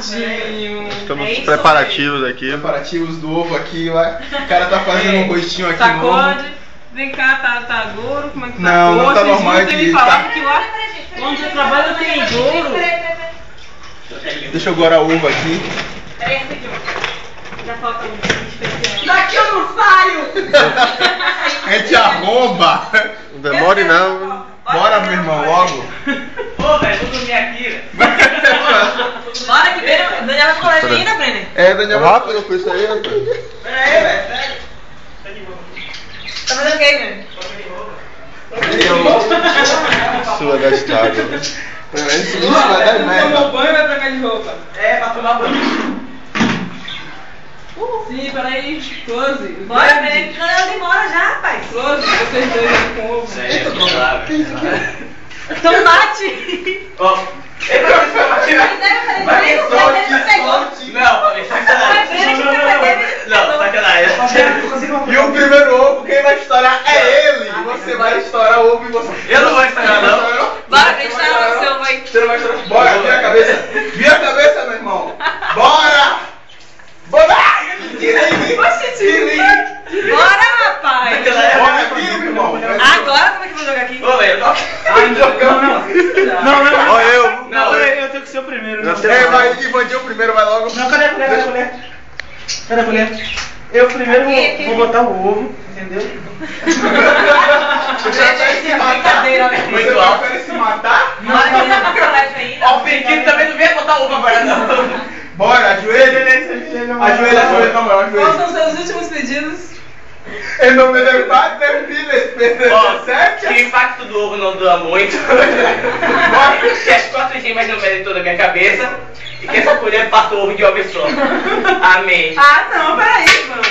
Tadinho. Estamos nos preparativos aqui. Preparativos do ovo aqui, vai. O cara tá fazendo um rostinho aqui no ovo. Sacode. Vem cá, tá duro? Como é que tá? Não, não tá normal de de me falar que lá onde eu trabalho tem duro. Deixa eu gorar o ovo aqui. Peraí, rapidinho. Já falta um especial. Daqui eu não saio! A gente arromba. Não demore não. Bora, meu irmão, logo. Ô, velho, vou dormir aqui, velho. Bora que Daniela vai pro colégio ainda, Brenner? É, Daniel. Rápido com isso aí. Pera aí, velho, sério. Tá de boa. Tá fazendo o quê, Brenner? Sua gastada. Isso vai dar merda. Tomar banho e vai trocar de roupa. É, pra tomar banho. Sim, peraí. Close. Bora, Brenner, que ela demora já, rapaz. Close, vocês dois aí com ovo. Tomate! Ó, ele vai Não, sacanagem. E o primeiro ovo, quem vai estourar é ele. Você vai estourar o ovo e você. Eu não vou estourar, não. Bora, deixa o seu, vai. Você não vai estourar. Bora, vira a cabeça. Vira a cabeça, meu irmão. Bora! Bora! Tira aí! Bora, rapaz! Bora, vira, meu irmão. Agora como é que eu vou jogar aqui? Ô, velho, Olha eu. Não, Eu tenho que ser o primeiro. Não, É, vai, Ivandinho primeiro, vai logo. cadê a colher? Cadê a colher? Eu primeiro vou botar o ovo, entendeu? Você prefere se matar? Você prefere se matar? Bora que ele tá no colégio ainda. Ó, o Pequeno também não veio botar ovo agora, não. Bora, ajoelha. Ajoelha, não, Quais ajoelha. são os seus últimos pedidos? Em nome do Pai, do Filho e do Espírito Ó, Santo. que o impacto do ovo não dura muito. Que as 4 gemas não medem toda a minha cabeça. E que essa colher parta o ovo de uma vez só. Amém. Ah, não, peraí, mano.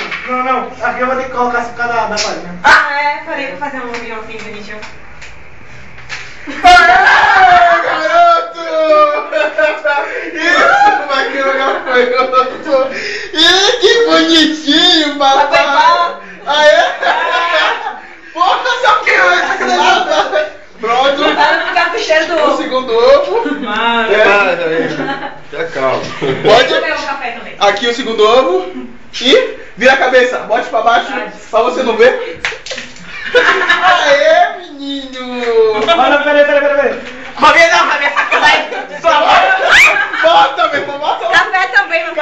Não, aqui eu vou ter que colocar esse cara da farinha. Ah, é, falei pra fazer um guionzinho bonitinho. Aê, garoto! Isso, Maquilo Gafanhoto! Ih, que bonitinho, papai! Aê! Porra, só que pronto! Para não ficar com o cheiro do O ovo. segundo ovo. Mano. Já calma. Deixa eu pegar um café também. Aqui o segundo ovo. E vira a cabeça, bote pra baixo, pra você não ver. Aê, menino! Olha, peraí. Rabia não, Rabia, sacanagem. Só Bota, meu irmão, bota o Café também, não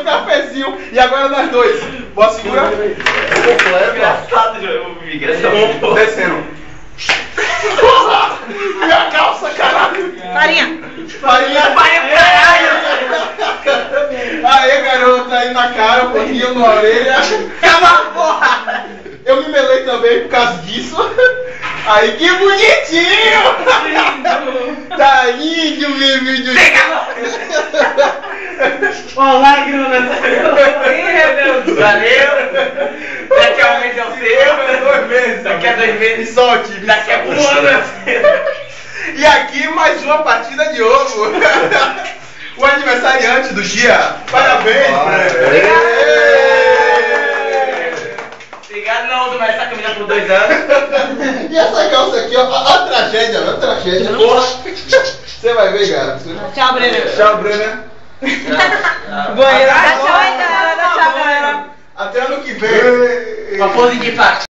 cafezinho. E agora nós dois. Bota, segura. engraçado, João. Migração. Descendo. Minha calça, caralho. Farinha. Farinha. Aê, garota, aí na cara, um pouquinho na orelha. Calma, porra! Eu me melei também por causa disso. Aí, que bonitinho! Tá lindo, meu vídeo. Ó, lágrima Valeu. Daqui a um mês é o seu. 2 meses. Daqui a 2 meses. Me solte. Daqui a um ano é o seu. E aqui mais uma partida de ovo. O aniversariante do dia. Parabéns, Fred. Obrigado, não, mas essa camisa por 2 anos. E essa calça aqui, ó, a tragédia, a tragédia. Porra. Você vai ver, gato. Tchau, Brenner. Tchau, Brenner. Banheiro. Tchau, galera. Tchau, galera. Até ano que vem. Uma pose de impacto.